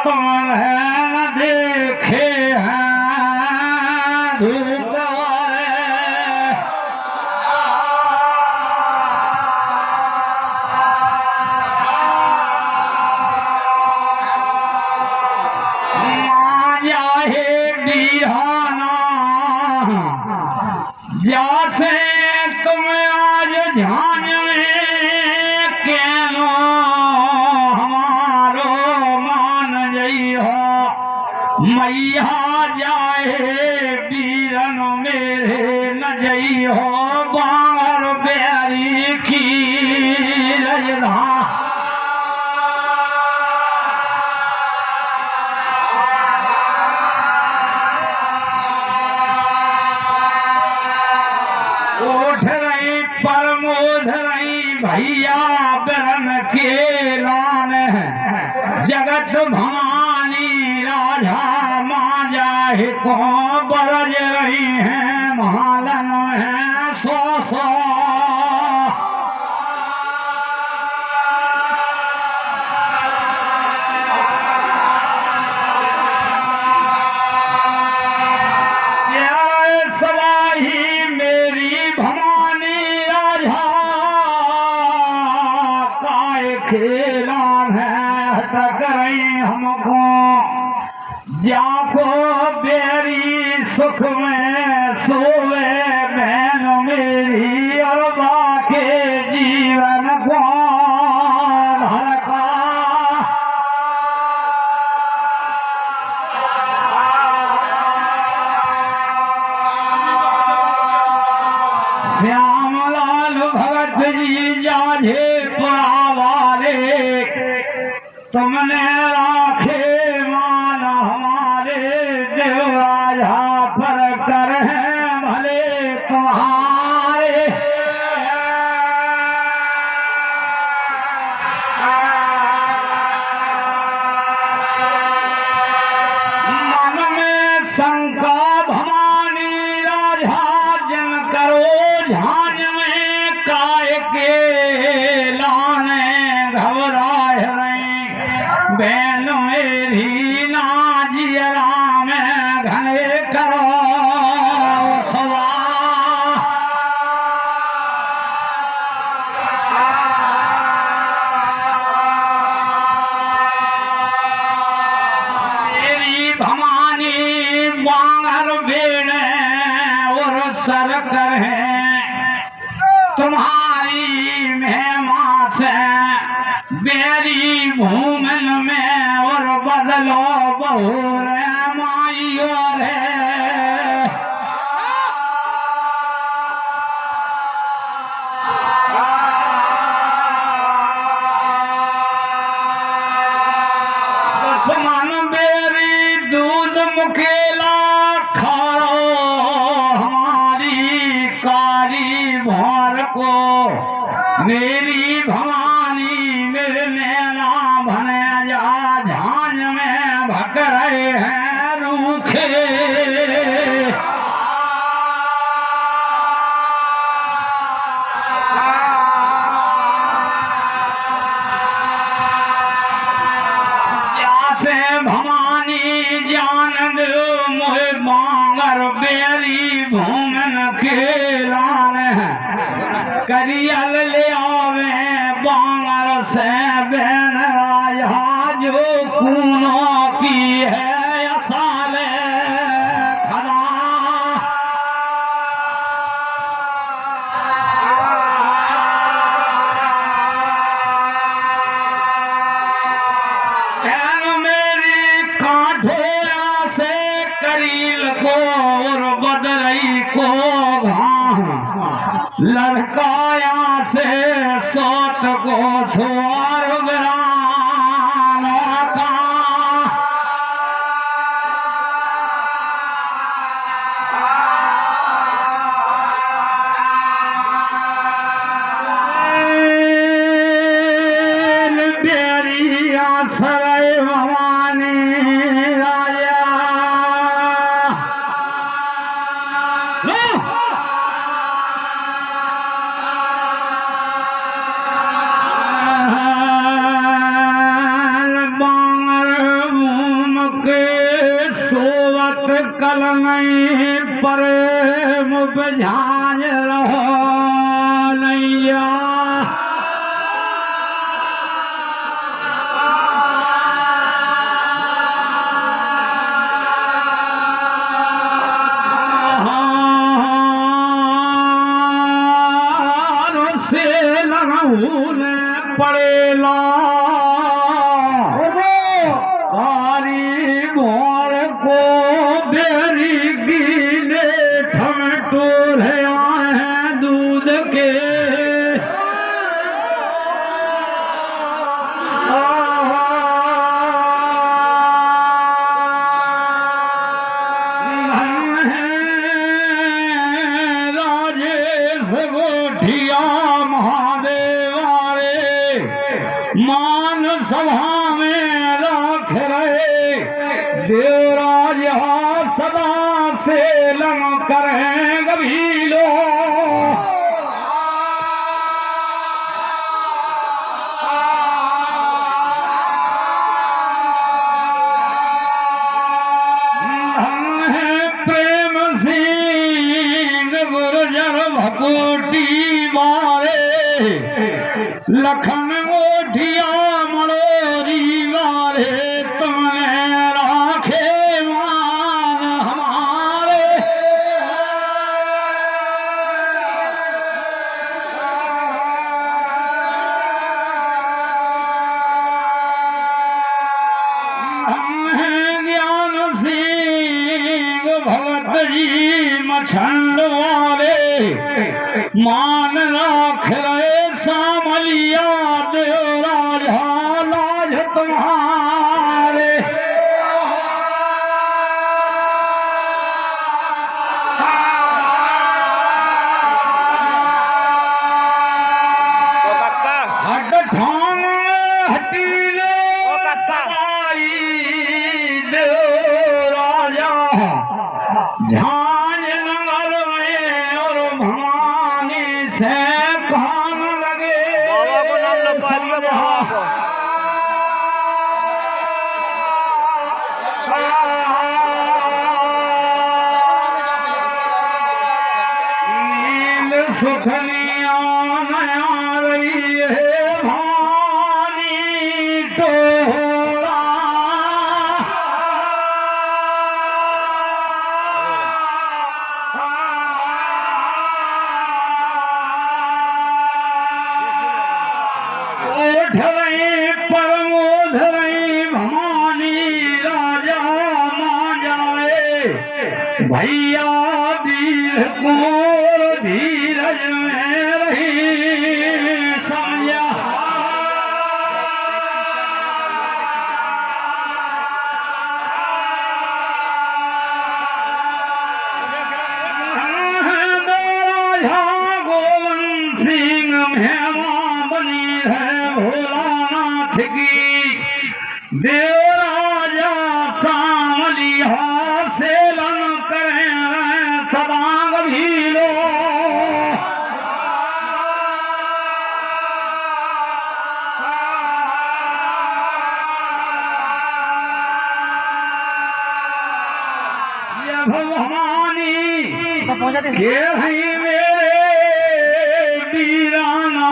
तुमने न देखे हैं जैसे तुम आज ध्यान में केनो हमारो मान जई हो मैया जाए बीरन मेरे न जई हो बांगर प्यारी की रजधा प्रमोद रही भैया बरन के लान जगत भवानी राजा माँ जाहे को बरज रही है महालन है सो सो सवाही मेरी भवानी राजा खेला है टकराई हमको जाको बेरी सुख में सोवे बहन मेरी और बाके जीवन को भड़का श्यामलाल भगत जी जाझे तुमने राखे मान हमारे देवराजा पर कर है भले तुम्हारे मन में शंका भवानी राजा जन करो झांझ में काय के लाने घबराए बहन मेरी नाजियरा में घने करो सवा मेरी भवानी बांगर बेड़ और सर कर है तुम्हारी महिमा से बेरी भूमन में और बदलो बहुर माई और दुश्मन बेरी दूध मुकेला खारो हमारी कारी भौर को मेरी भवानी मेरे नैना भने जा झांझ में भक रहे हैं रूखे जैसे भवानी जान दो मोहे बांगर बेरी भूमन खेलान करियल ले आवे बांगर से बहन राजा जो कूनों की है असाले खदा बहन मेरी कांठे से करील को और बदरई को लड़काया से सोत को सुवार बिराना का बेरिया सराय भवानी राजा बांगर कल नहीं प्रेम बझान रहो नैया से लगूने पड़ेला कारी मोर को बेरी गिले ठमटोल है दूध के राजेश गोठिया महादेवारे मान सभा में राख रहे देवराज सदा से लम करें गभीलो प्रेम सिंह गुर्जर भकोटी मारे लखन गोठिया मड़ोरी मारे तुमने राखे मान हमारे ज्ञान सिंह भगत जी मछंड वाले मान राख रहे सामलिया देवराज लाज तुम्हारे हट ठान हटीले सवाई देवराजा झांझ नगर में और भवानी से कान लगे बाबा को नाम लपा दिया बाबा को नील सुखनिया नया रही है भवानी टोरा ओढ़ई परमोधरई भवानी राजा मां जाए भैया वीर कुंवर धीरज में रही साया राजा गोविंद सिंह मेहमा बनी है भोलानाथ की देवराजा सामलिया सेलन करें सदांग भीलो ये भवानी के हैं मेरे वीराना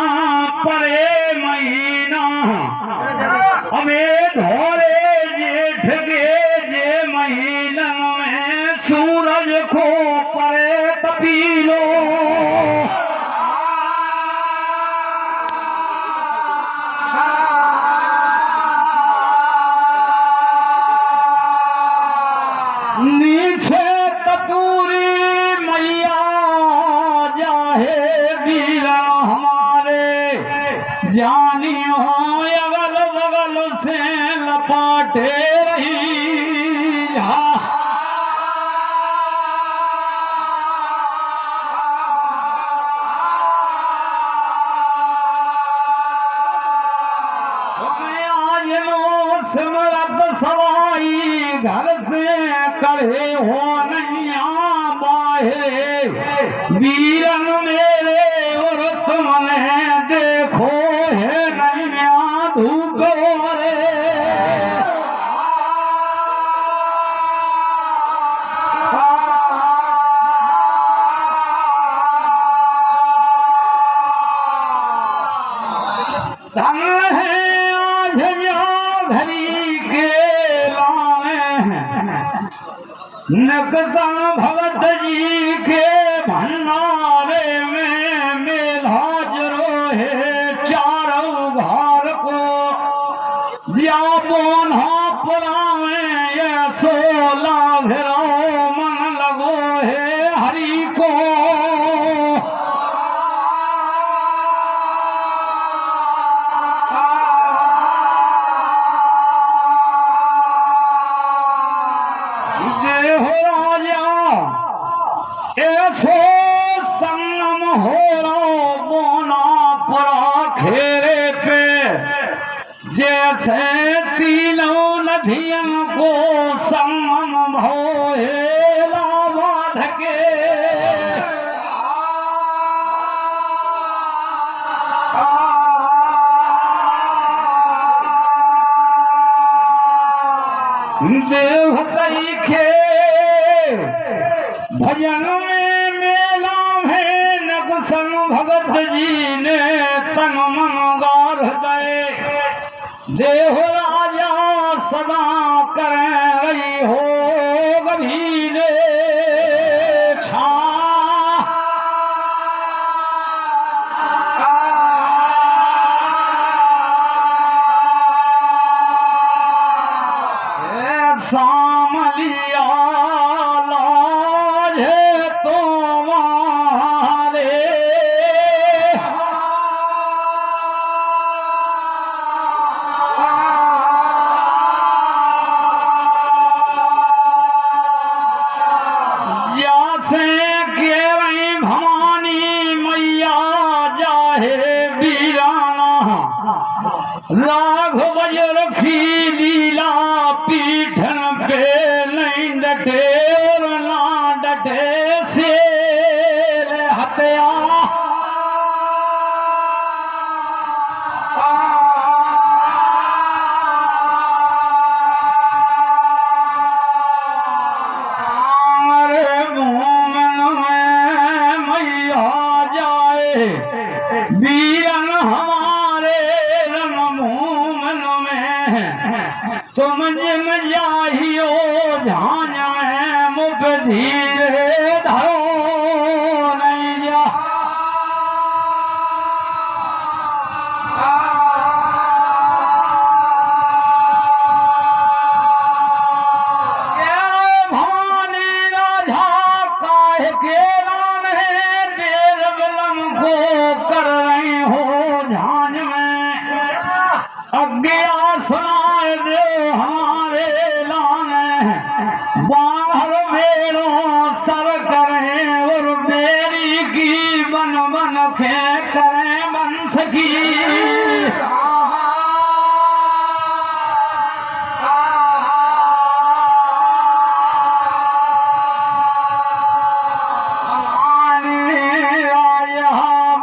परे महीना हमें धोरे जेठ के जे महीना में सूरज को परे तपीलो नीचे ततूरी मैया जाहे वीरा हमारे जानी हो अगल बगल से लपाटे रही आज नो सिमरत सवाई घर से करे हो नैया बाहरे वीरन मेरे और तुमने देखो है नैया धूप रे हरि के लाने नकसन भगत जी के भंडारे में मेला जरो है चारों घर को या बोना पुरावे ये सोला घेरो मन लगो है हरि को ऐसो संगम हो रो बोना पड़ा खेरे पे जैसे तीनों नदियों को संगम भोए लावाध के देवतई खे भजन में मेला है नगसन भगत जी ने तन मन गार दे देह राजा सदा कर रही हो गभीर छा सामलिया राघ बज रखी लीला पीठन पे नहीं डटे और ना डटे शेर हत्या मोमन में मैया जाए वीरन हमारे तुम जिम जाहियो झांझ में मुख धीरे धरो नहीं जा भवानी राजा काहे के नाम है देर विलम को कर रही हो झांझ में अज्ञा सुनाए दे हमारे लाने बाहर बेड़ों सर करें और बेरी की बन बन खे करें बन सकी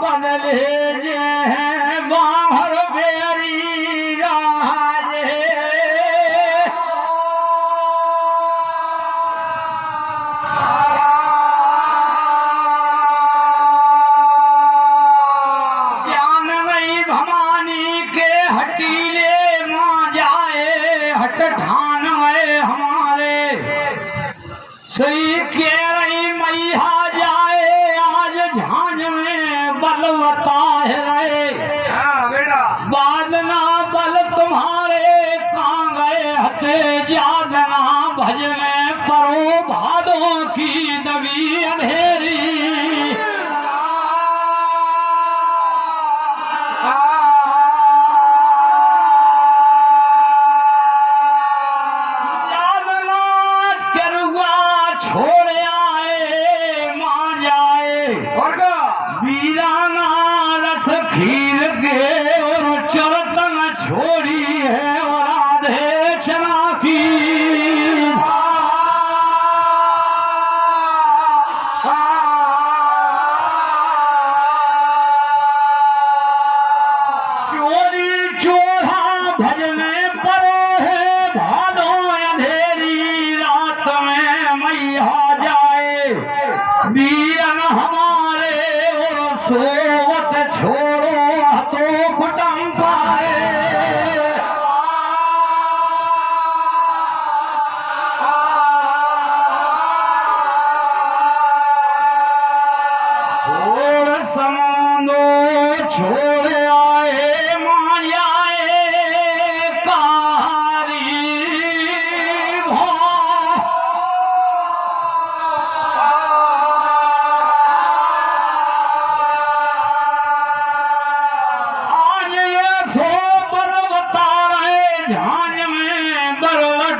बदले जे बाहर बेरी ठान है हमारे सही कह रही मैया जाए आज झांझ में बलवता है रहे बादना बल तुम्हारे कहाँ गए हथे जादना भजने परो भादों की दबी अंधेरी छोड़ आए मां जाए वीराना रस खीर के और चरतन छोड़ी है और आधे चना की चोरी चोरा भजने परो है भादो अंधेरी रात में मैया जाए वीरन हमारे और सोवत छोड़ो तो कुटुंब पाए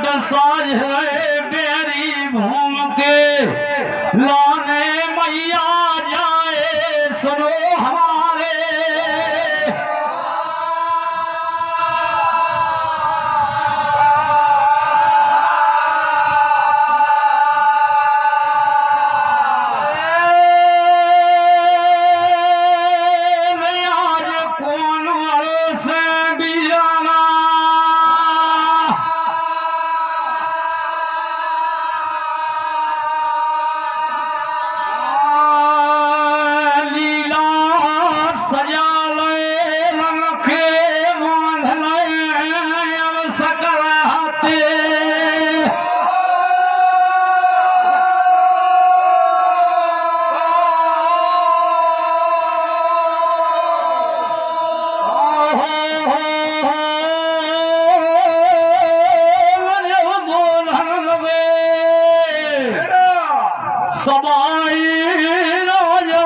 घाट साझ रहे बेरी घूम के लाने मैया जाए सुनो हमारे सबाई राजो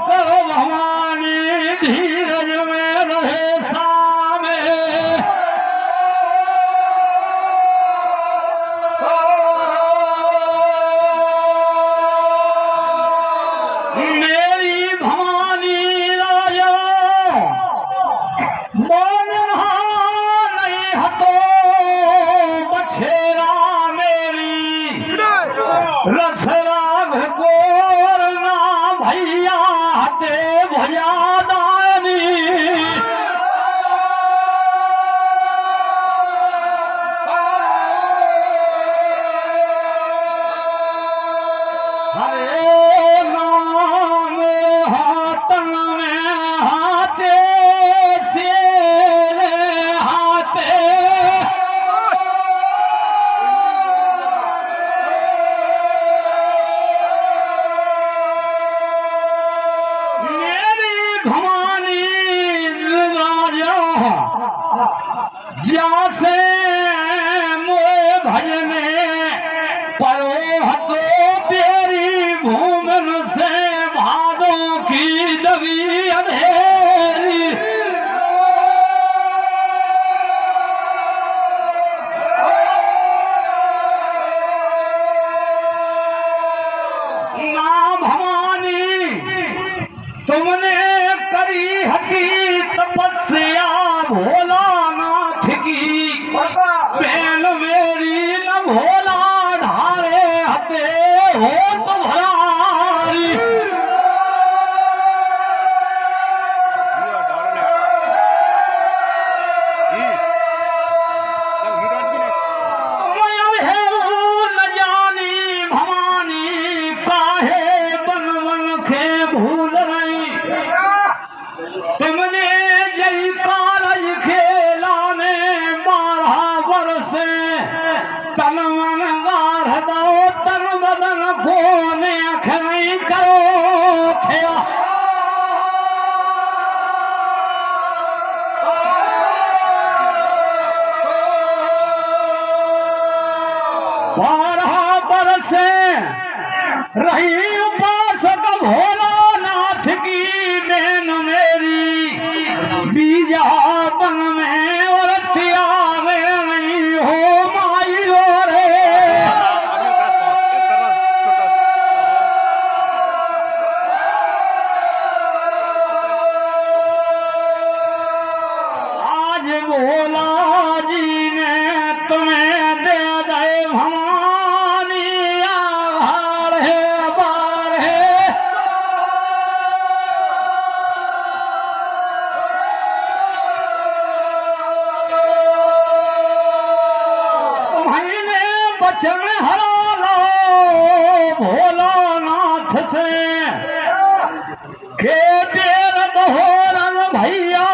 करो भवानी धीरज में रहे सामे मेरी भवानी राजो मन नहीं हतो बछेरा मेरी रसरा गोर ना भैया हते भयादानी हरे नाम हाथन में हाथे से हाथे भवानी राजा जैसे मोए भजने परोहतो तेरी भूमन से भादों की दबी अंधेरी ना भवानी तुमने करी हकी तपस्या भोलानाथ की बहन मेरी न भोला धारे हते हो तो भरारी न जानी भवानी काहे बन बन खे भूल रही तुमने जय कारज खेला ने 12 वर्ष तन मन गाढ़ दो तन बदन को ने अखरी करो खेला वर्ष रही उपासक भोलानाथ की बहन मेरी बीजा बन में और त्यागे नहीं हो माई रे आज भोला जी ने तुम्हें दे दे भवानी आभार है बार है तुम्हें बचन हरा लो भोलानाथ से के देर बहोरन भैया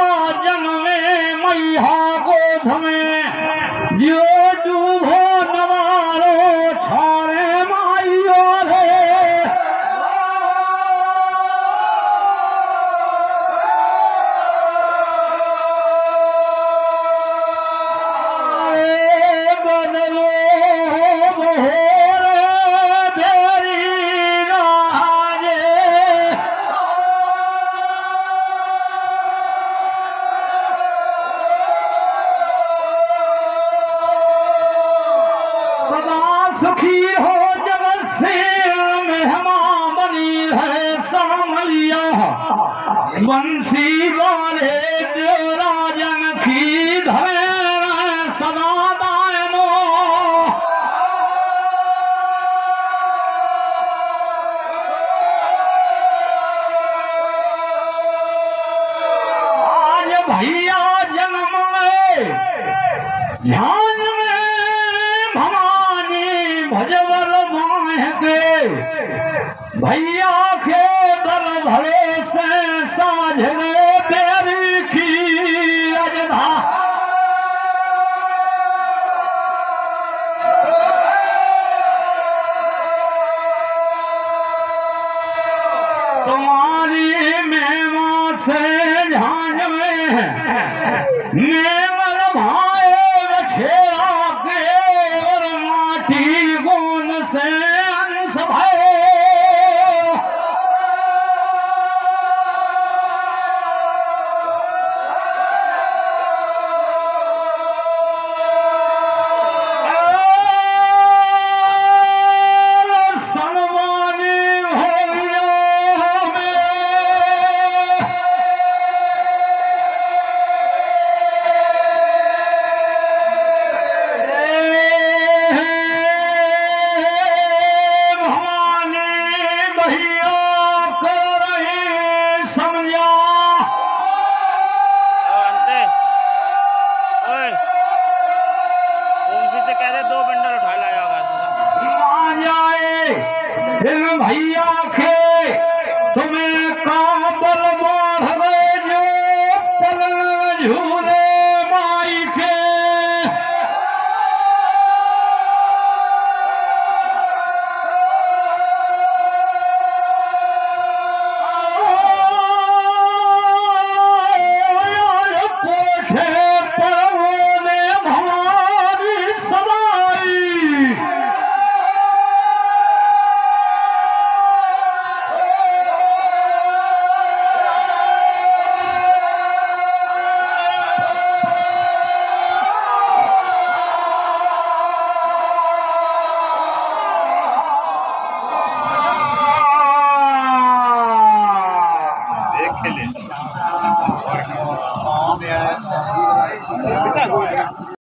जन्मे मैया गोद में जो डूबो नवारो छाड़े माइयो रे बदलो बहोर बेरी राजे सुखी हो जगत से मेहमान बनी है सामलिया बंसी वाले देवराजन की धरे सदा दायनो आज भैया जन्म में ध्यान में भवानी भजबल बांध के भैया के बल भरे से साझ गए तेरी की रजधा तुम्हारी मेवा से ध्यान में मेमल भाए बछेरा के और माटी गोन से अंश भय अंते ओए वंशी से कह दे 2 बंडल उठा लाया घर जाए भैया के तुम्हें का बल